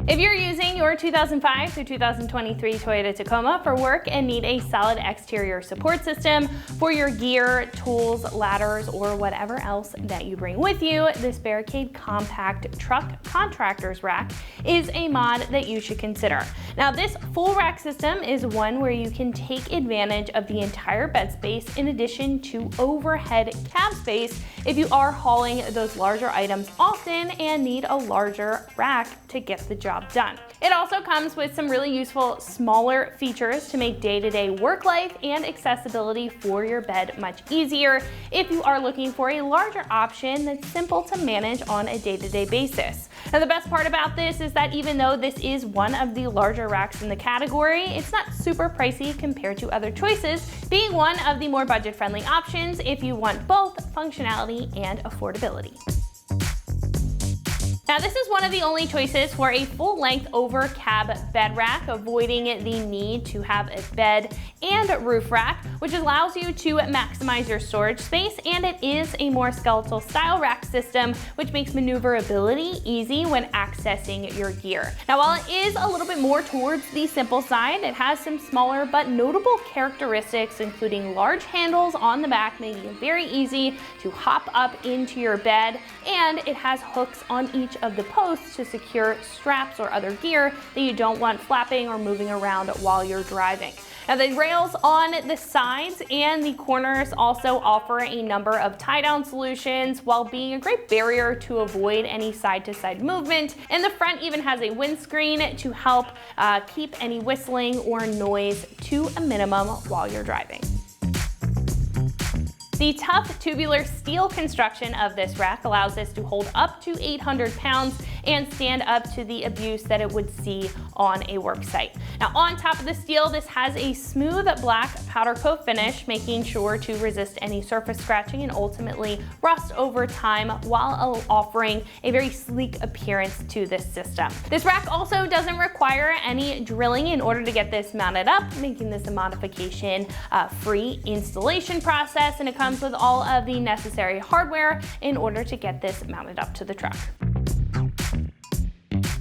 If you're using your 2005 through 2023 Toyota Tacoma for work and need a solid exterior support system for your gear, tools, ladders, or whatever else that you bring with you, this Barricade Compact Truck Contractors Rack is a mod that you should consider. Now, this full rack system is one where you can take advantage of the entire bed space in addition to overhead cab space if you are hauling those larger items often and need a larger rack to get the job done. It also comes with some really useful smaller features to make day-to-day work life and accessibility for your bed much easier if you are looking for a larger option that's simple to manage on a day-to-day basis. Now, the best part about this is that even though this is one of the larger racks in the category, it's not super pricey compared to other choices, being one of the more budget-friendly options if you want both functionality and affordability. Now, this is one of the only choices for a full-length over cab bed rack, avoiding the need to have a bed and roof rack, which allows you to maximize your storage space, and it is a more skeletal style rack system, which makes maneuverability easy when accessing your gear. Now, while it is a little bit more towards the simple side, it has some smaller but notable characteristics, including large handles on the back, making it very easy to hop up into your bed, and it has hooks on each of the posts to secure straps or other gear that you don't want flapping or moving around while you're driving. Now, the rails on the sides and the corners also offer a number of tie-down solutions while being a great barrier to avoid any side-to-side movement. And the front even has a windscreen to help keep any whistling or noise to a minimum while you're driving. The tough tubular steel construction of this rack allows this to hold up to 800 pounds and stand up to the abuse that it would see on a work site. Now, on top of the steel, this has a smooth black powder coat finish, making sure to resist any surface scratching and ultimately rust over time while offering a very sleek appearance to this system. This rack also doesn't require any drilling in order to get this mounted up, making this a modification-free installation process, and it comes with all of the necessary hardware in order to get this mounted up to the truck.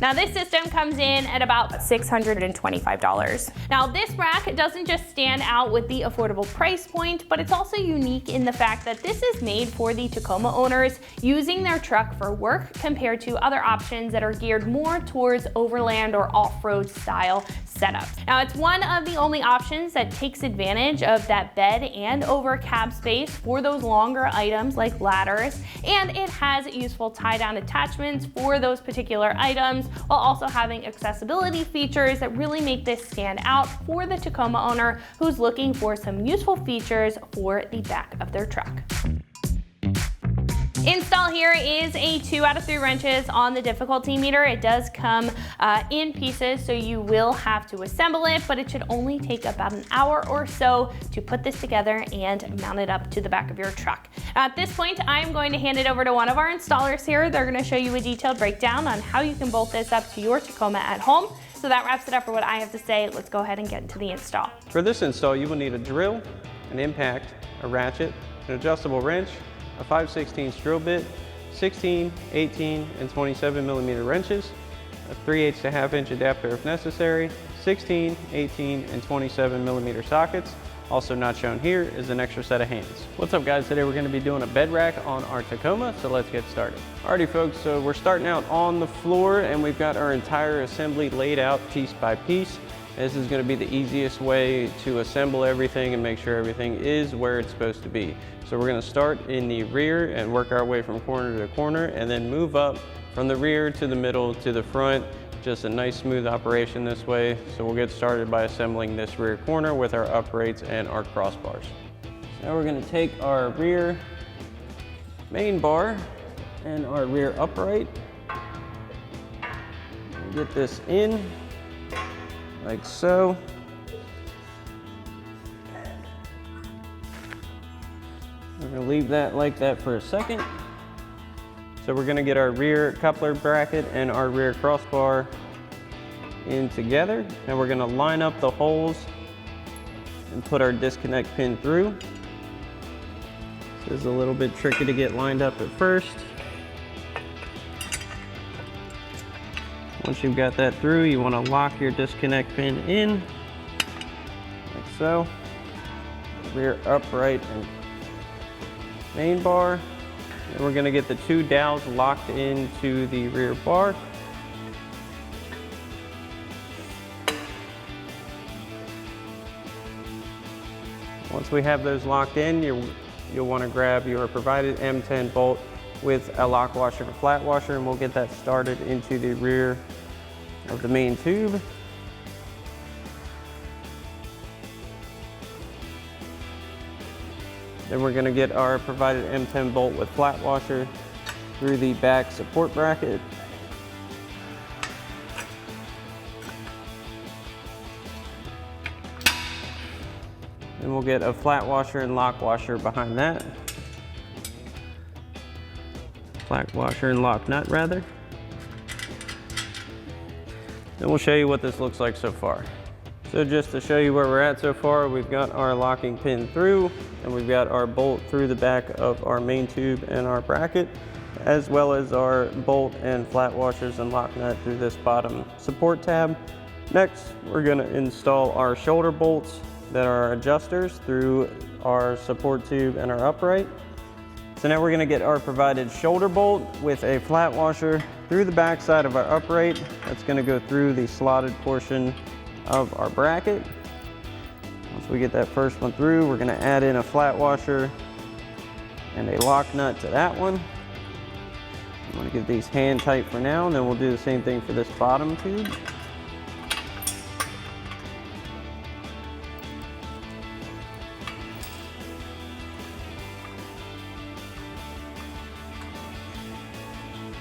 Now, this system comes in at about $625. Now, this rack doesn't just stand out with the affordable price point, but it's also unique in the fact that this is made for the Tacoma owners using their truck for work compared to other options that are geared more towards overland or off-road style setups. Now, it's one of the only options that takes advantage of that bed and over cab space for those longer items like ladders, and it has useful tie-down attachments for those particular items, while also having accessibility features that really make this stand out for the Tacoma owner who's looking for some useful features for the back of their truck. Install here is a 2 out of 3 wrenches on the difficulty meter. It does come in pieces, so you will have to assemble it, but it should only take about an hour or so to put this together and mount it up to the back of your truck. At this point, I'm going to hand it over to one of our installers here. They're going to show you a detailed breakdown on how you can bolt this up to your Tacoma at home. So that wraps it up for what I have to say. Let's go ahead and get into the install. For this install, you will need a drill, an impact, a ratchet, an adjustable wrench, a 5/16 drill bit, 16, 18, and 27 millimeter wrenches, a 3/8 to 1/2 inch adapter if necessary, 16, 18, and 27 millimeter sockets. Also not shown here is an extra set of hands. What's up, guys? Today we're going to be doing a bed rack on our Tacoma, so let's get started. Alrighty folks, so we're starting out on the floor and we've got our entire assembly laid out piece by piece. This is going to be the easiest way to assemble everything and make sure everything is where it's supposed to be. So we're going to start in the rear and work our way from corner to corner and then move up from the rear to the middle to the front. Just a nice smooth operation this way. So we'll get started by assembling this rear corner with our uprights and our crossbars. Now we're going to take our rear main bar and our rear upright. Get this in like so. We're going to leave that like that for a second. So we're going to get our rear coupler bracket and our rear crossbar in together, and we're going to line up the holes and put our disconnect pin through. This is a little bit tricky to get lined up at first. Once you've got that through, you want to lock your disconnect pin in, like so. Rear upright and main bar. And we're going to get the 2 dowels locked into the rear bar. Once we have those locked in, you'll want to grab your provided M10 bolt with a lock washer and flat washer, and we'll get that started into the rear of the main tube. Then we're going to get our provided M10 bolt with flat washer through the back support bracket. Then we'll get a flat washer and lock washer behind that. Flat washer and lock nut rather. Then we'll show you what this looks like so far. So just to show you where we're at so far, we've got our locking pin through, and we've got our bolt through the back of our main tube and our bracket, as well as our bolt and flat washers and lock nut through this bottom support tab. Next, we're going to install our shoulder bolts that are adjusters through our support tube and our upright. So now we're going to get our provided shoulder bolt with a flat washer through the back side of our upright. That's going to go through the slotted portion of our bracket. Once we get that first one through, we're going to add in a flat washer and a lock nut to that one. I'm going to get these hand tight for now, and then we'll do the same thing for this bottom tube.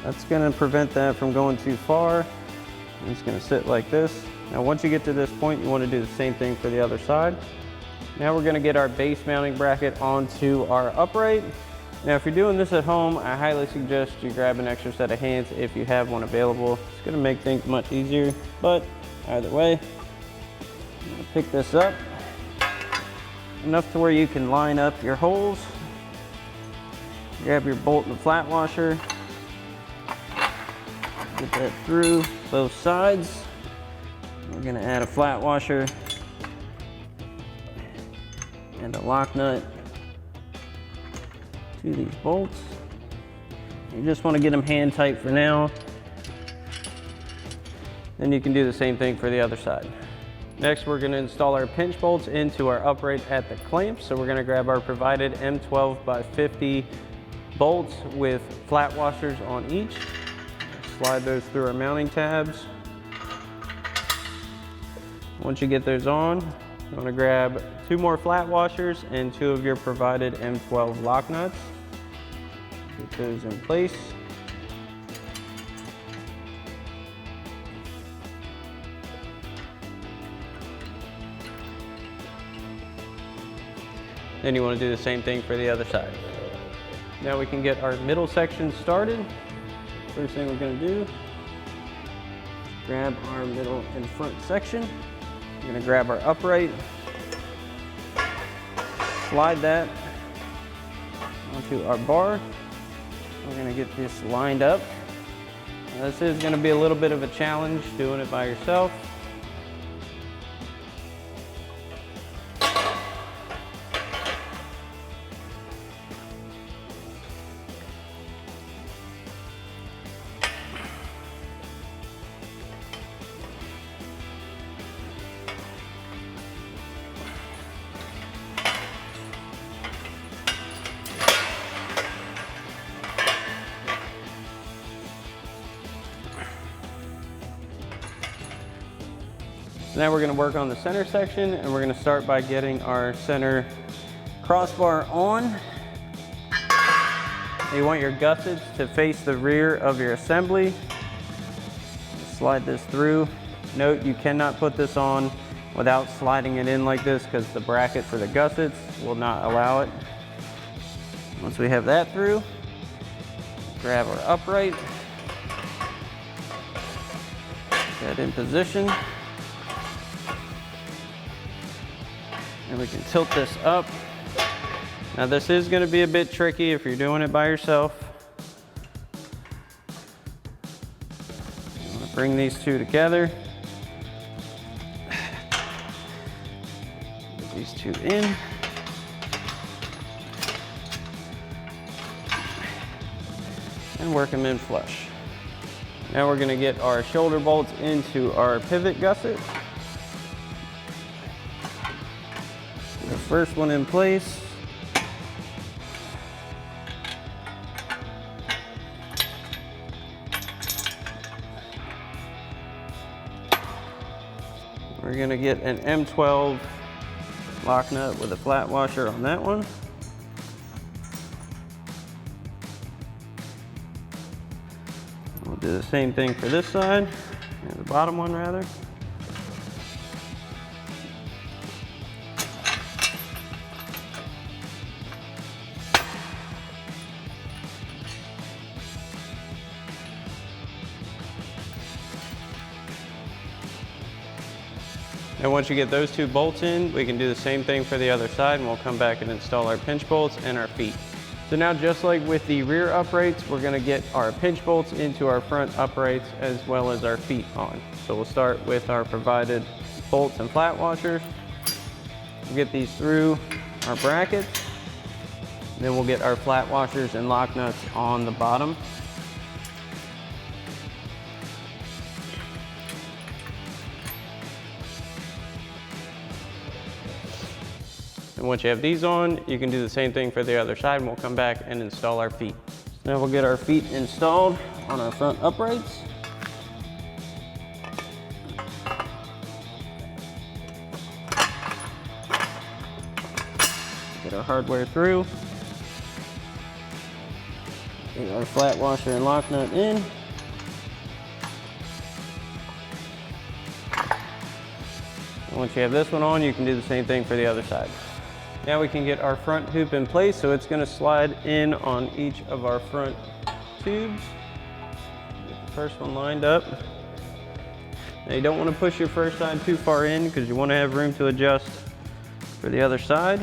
That's going to prevent that from going too far. It's going to sit like this. Now once you get to this point, you want to do the same thing for the other side. Now we're going to get our base mounting bracket onto our upright. Now if you're doing this at home, I highly suggest you grab an extra set of hands if you have one available. It's going to make things much easier, but either way, I'm going to pick this up enough to where you can line up your holes. Grab your bolt and flat washer. Get that through both sides. We're going to add a flat washer and a lock nut to these bolts. You just want to get them hand tight for now. Then you can do the same thing for the other side. Next, we're going to install our pinch bolts into our upright at the clamp. So we're going to grab our provided M12 by 50 bolts with flat washers on each. Slide those through our mounting tabs. Once you get those on, you want to grab 2 more flat washers and 2 of your provided M12 lock nuts. Get those in place. Then you want to do the same thing for the other side. Now we can get our middle section started. First thing we're going to do, grab our middle and front section. We're going to grab our upright, slide that onto our bar. We're going to get this lined up. Now, this is going to be a little bit of a challenge doing it by yourself. Now we're going to work on the center section, and we're going to start by getting our center crossbar on. You want your gussets to face the rear of your assembly. Slide this through. Note you cannot put this on without sliding it in like this because the bracket for the gussets will not allow it. Once we have that through, grab our upright, get that in position. And we can tilt this up. Now this is going to be a bit tricky if you're doing it by yourself. You want to bring these two together. Get these two in. And work them in flush. Now we're gonna get our shoulder bolts into our pivot gusset. The first one in place. We're gonna get an M12 lock nut with a flat washer on that one. We'll do the same thing for this side, or the bottom one rather. And once you get those two bolts in, we can do the same thing for the other side, and we'll come back and install our pinch bolts and our feet. So now, just like with the rear uprights, we're gonna get our pinch bolts into our front uprights as well as our feet on. So we'll start with our provided bolts and flat washers. We'll get these through our brackets. Then we'll get our flat washers and lock nuts on the bottom. And once you have these on, you can do the same thing for the other side, and we'll come back and install our feet. Now we'll get our feet installed on our front uprights. Get our hardware through. Get our flat washer and lock nut in. And once you have this one on, you can do the same thing for the other side. Now we can get our front hoop in place, so it's going to slide in on each of our front tubes. Get the first one lined up. Now you don't want to push your first side too far in because you want to have room to adjust for the other side.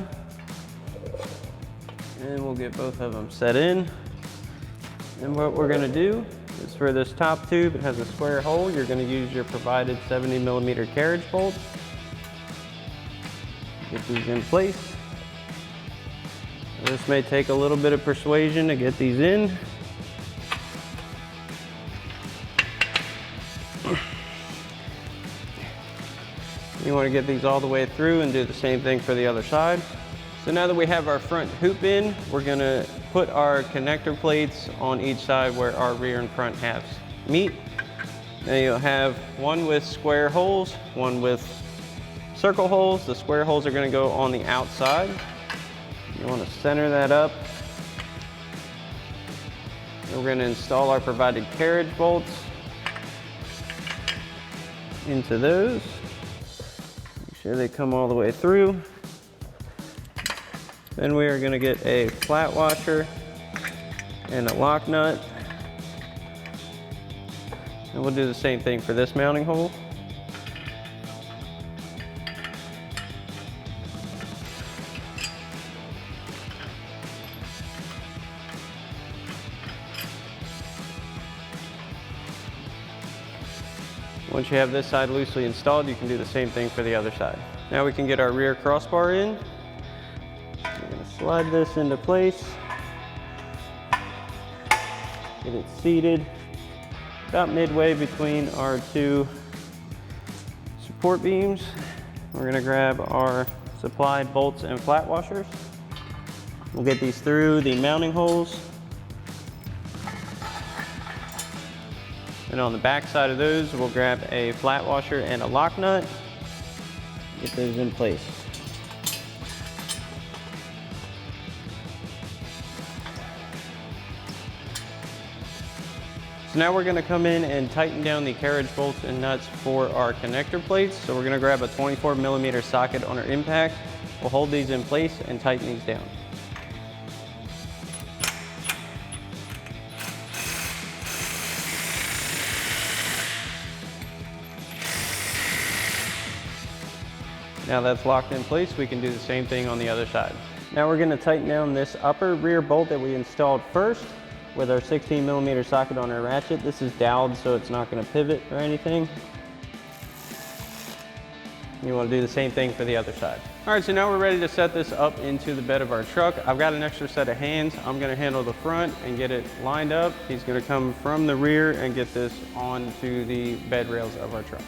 And we'll get both of them set in. And what we're going to do is, for this top tube, it has a square hole. You're going to use your provided 70mm carriage bolt. Get these in place. This may take a little bit of persuasion to get these in. You want to get these all the way through and do the same thing for the other side. So now that we have our front hoop in, we're going to put our connector plates on each side where our rear and front halves meet. Now you'll have one with square holes, one with circle holes. The square holes are going to go on the outside. You want to center that up. We're going to install our provided carriage bolts into those. Make sure they come all the way through. Then we are going to get a flat washer and a lock nut. And we'll do the same thing for this mounting hole. Once you have this side loosely installed, you can do the same thing for the other side. Now we can get our rear crossbar in. We're going to slide this into place. Get it seated about midway between our two support beams. We're going to grab our supplied bolts and flat washers. We'll get these through the mounting holes. And on the back side of those, we'll grab a flat washer and a lock nut. Get those in place. So now we're going to come in and tighten down the carriage bolts and nuts for our connector plates. So we're going to grab a 24mm socket on our impact. We'll hold these in place and tighten these down. Now that's locked in place, we can do the same thing on the other side. Now we're going to tighten down this upper rear bolt that we installed first. with our 16mm socket on our ratchet. This is doweled so it's not going to pivot or anything. You want to do the same thing for the other side. All right, so now we're ready to set this up into the bed of our truck. I've got an extra set of hands. I'm going to handle the front and get it lined up. He's going to come from the rear and get this onto the bed rails of our truck.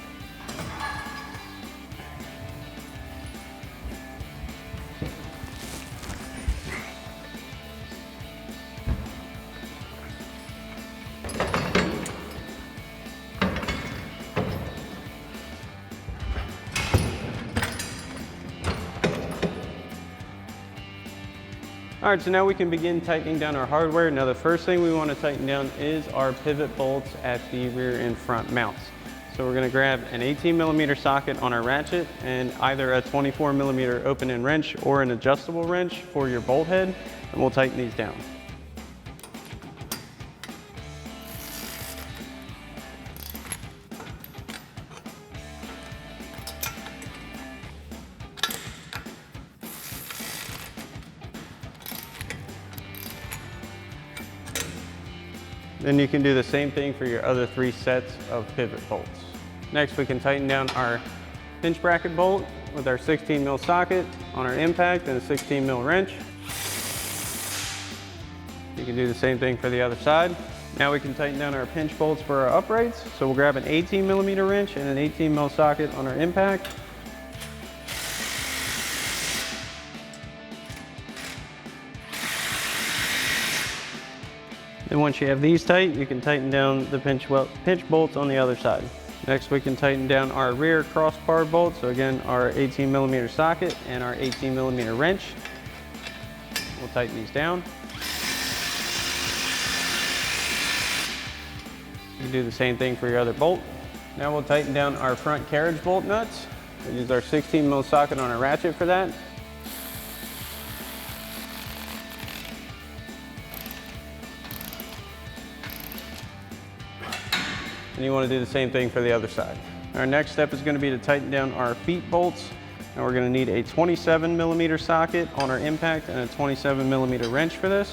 All right, so now we can begin tightening down our hardware. Now the first thing we want to tighten down is our pivot bolts at the rear and front mounts. So we're going to grab an 18mm socket on our ratchet and either a 24mm open end wrench or an adjustable wrench for your bolt head, and we'll tighten these down. Then you can do the same thing for your other 3 sets of pivot bolts. Next, we can tighten down our pinch bracket bolt with our 16mm socket on our impact and a 16mm wrench. You can do the same thing for the other side. Now we can tighten down our pinch bolts for our uprights. So we'll grab an 18mm wrench and an 18mm socket on our impact. And once you have these tight, you can tighten down the pinch bolts on the other side. Next, we can tighten down our rear crossbar bolts. So again, our 18mm socket and our 18mm wrench. We'll tighten these down. You can do the same thing for your other bolt. Now we'll tighten down our front carriage bolt nuts. We'll use our 16mm socket on our ratchet for that. And you want to do the same thing for the other side. Our next step is going to be to tighten down our feet bolts. And we're going to need a 27mm socket on our impact and a 27mm wrench for this.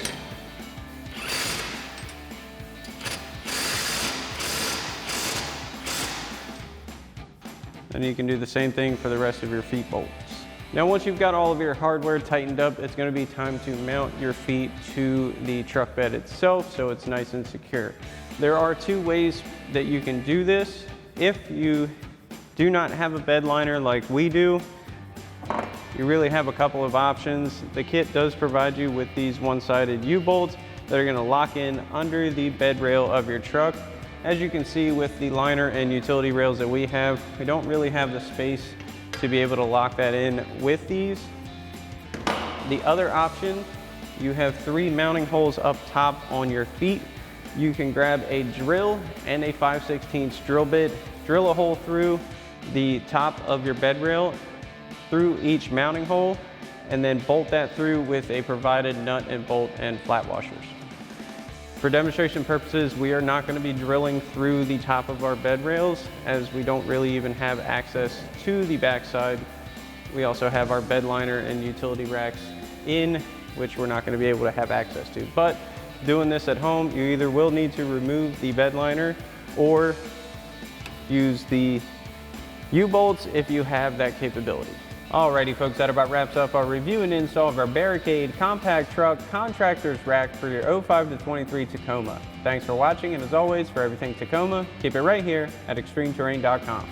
And you can do the same thing for the rest of your feet bolts. Now once you've got all of your hardware tightened up, it's going to be time to mount your feet to the truck bed itself so it's nice and secure. There are 2 ways that you can do this. If you do not have a bed liner like we do, you really have a couple of options. The kit does provide you with these one-sided U-bolts that are going to lock in under the bed rail of your truck. As you can see with the liner and utility rails that we don't really have the space to be able to lock that in with these. The other option, you have 3 mounting holes up top on your feet. You can grab a drill and a 5/16 drill bit, drill a hole through the top of your bed rail through each mounting hole, and then bolt that through with a provided nut and bolt and flat washers. For demonstration purposes, we are not going to be drilling through the top of our bed rails as we don't really even have access to the backside. We also have our bed liner and utility racks in, which we're not going to be able to have access to. But doing this at home, you either will need to remove the bed liner or use the U-bolts if you have that capability. Alrighty folks, that about wraps up our review and install of our Barricade Compact Truck Contractors Rack for your 05 to 23 Tacoma. Thanks for watching, and as always, for everything Tacoma, keep it right here at ExtremeTerrain.com.